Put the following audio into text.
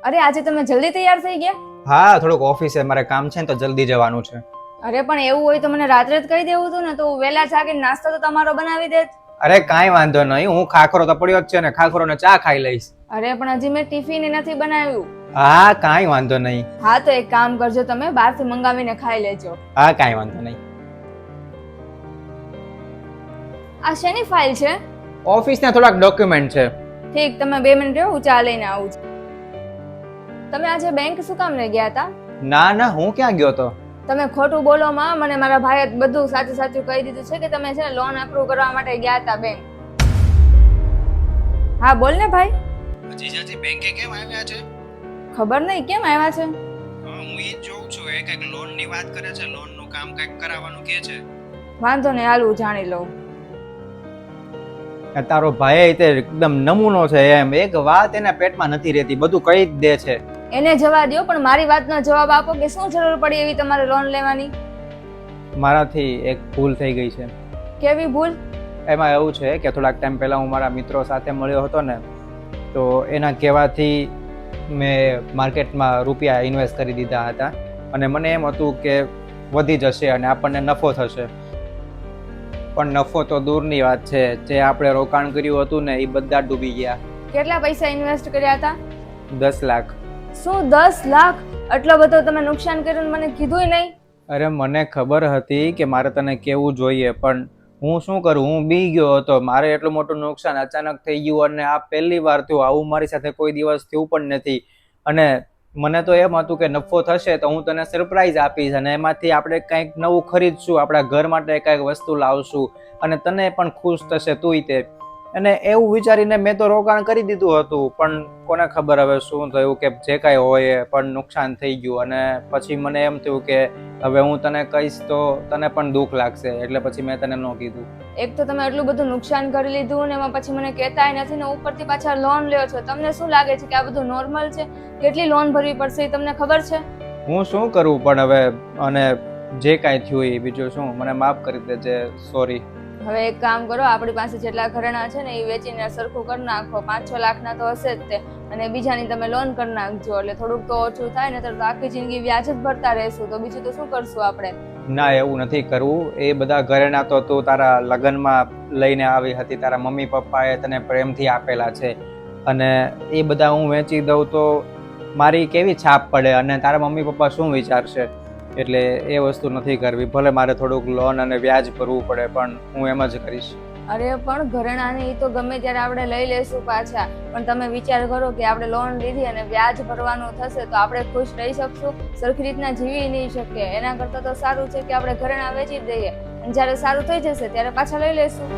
અરે આજે તમે જલ્દી તૈયાર થઈ ગયા? હા, થોડુંક ઓફિસે મારે કામ છે ને તો જલ્દી જવાનું છે. અરે પણ એવું હોય તો મને રાત્રે જ કહી દેવું હતું ને, તો હું વહેલા જાગીને નાસ્તો તો તમારો બનાવી દેત. અરે કાંઈ વાંધો નહીં, હું ખાખરો તો પડ્યો જ છે ને, ખાખરો ને ચા ખાઈ લઈશ. અરે પણ હજી મેં ટિફિન નથી બનાવ્યું. હા, કાંઈ વાંધો નહીં. હા તો એક કામ કરજો, તમે બહારથી મંગાવીને ખાઈ લેજો. હા, કાંઈ વાંધો નહીં. આ શેની ફાઇલ છે? ઓફિસના થોડાક ડોક્યુમેન્ટ છે. ઠીક, તમે 2 મિનિટ રહો, હું ચા લઈને આવું છું. તમે આજે બેંક શું કામ લઈ ગયા હતા? ના, હું ક્યાં ગયો તો? તમે ખોટું બોલો માં, મને મારા ભાઈએ બધું સાચું સાચું કહી દીધું છે કે તમે છે ને લોન અપ્રૂવ કરવા માટે ગયા હતા બેંક. હા બોલ ને ભાઈ. જીજાજી બેંકે કેમ આવ્યા છે? ખબર નહીં કેમ આવ્યા છે. હું ઈ જ જોઉં છું, એ કંઈક લોન ની વાત કરે છે, લોન નું કામ કંઈક કરાવવાનું કહે છે. વાંધો નહીં, હાલ હું જાણી લઉં. તારો ભાઈ તે એકદમ નમૂનો છે એમ, એક વાત એના પેટમાં નથી રહેતી, બધું કહી જ દે છે. એને જવા દો, પણ મારી વાતનો જવાબ આપો કે શું જરૂર પડી એવી તમારે લોન લેવાની? મારાથી એક ભૂલ થઈ ગઈ છે. કેવી ભૂલ? એમાં એવું છે કે થોડાક ટાઈમ પહેલા હું મારા મિત્રો સાથે મળ્યો હતો ને, તો એના કહેવાથી મેં માર્કેટમાં રૂપિયા ઇન્વેસ્ટ કરી દીધા હતા અને મને એમ હતું કે વધી જશે અને આપણને નફો થશે. પણ નફો તો દૂરની વાત છે, જે આપણે રોકાણ કર્યું હતું ને એ બધા ડૂબી ગયા. કેટલા પૈસા ઇન્વેસ્ટ કર્યા હતા? 10 લાખ. શું 10 લાખ? આટલો બધો તમે નુકસાન કર્યું મને કીધુંય નહીં? અરે મને ખબર હતી કે મારે તને કહેવું જોઈએ, પણ હું શું કરું, હું બી ગયો હતો. મારે એટલું મોટું નુકસાન અચાનક થઈ ગયું અને આ પહેલી વાર થયું. આવું મારી સાથે કોઈ દિવસ થયું પણ નથી. અને મને તો એમ હતું કે નફો થશે તો હું તને સરપ્રાઈઝ આપીશ અને એમાંથી આપણે કંઈક નવું ખરીદશું, આપણા ઘર માટે કંઈક વસ્તુ લાવશું અને તને પણ ખુશ થશે તુંય તે. અને એવું વિચારીને મેં તો રોકાણ કરી દીધું હતું, પણ કોને ખબર હવે શું થયું કે જે કાંઈ હોય એ પણ નુકસાન થઈ ગયું. અને પછી મને એમ થયું કે હવે હું તને કહીશ તો તને પણ દુઃખ લાગશે, એટલે પછી મેં તને ન કીધું. એક તો તમે એટલું બધું નુકસાન કરી લીધું ને એમાં પછી મને કહેતાય નથી ને ઉપરથી પાછા લોન લ્યો છો. તમને શું લાગે છે કે આ બધું નોર્મલ છે? કેટલી લોન ભરવી પડશે એ તમને ખબર છે? હું શું કરું, પણ હવે અને જે કાંઈ થયું એ બીજું શું, મને માફ કરી દેજે, સોરી. હવે એક કામ કરો, આપણી પાસે જેટલા ઘરેણા છે ને એ વેચીને સરખું કરી નાખો. 5-6 લાખના તો હશે જ તે, અને બીજાની તમે લોન કરી નાખજો એટલે થોડુંક તો ઓછું થાય ને. તો આખી જિંદગી વ્યાજ જ ભરતા રહેશું તો બીજું તો શું કરશું આપણે? ના, એવું નથી કરવું. એ બધા ઘરેણા તો તું તારા લગ્નમાં લઈને આવી હતી, તારા મમ્મી પપ્પાએ તને પ્રેમથી આપેલા છે અને એ બધા હું વેચી દઉં તો મારી કેવી છાપ પડે અને તારા મમ્મી પપ્પા શું વિચારશે? એટલે એ વસ્તુ નથી કરવી. ભલે મારે થોડુંક લોન અને વ્યાજ ભરવું પડે પણ હું એમ જ કરીશ. અરે પણ ઘરેણાને એ તો ગમે ત્યારે આપણે લઈ લેશું પાછા, પણ તમે વિચાર કરો કે આપણે લોન લીધી અને વ્યાજ ભરવાનું થશે તો આપણે ખુશ રહી શકશું? સરખી રીતના જીવી નહીં શકીએ. એના કરતાં તો સારું છે કે આપણે ઘરેણા વેચી દઈએ અને જ્યારે સારું થઈ જશે ત્યારે પાછા લઈ લેશું.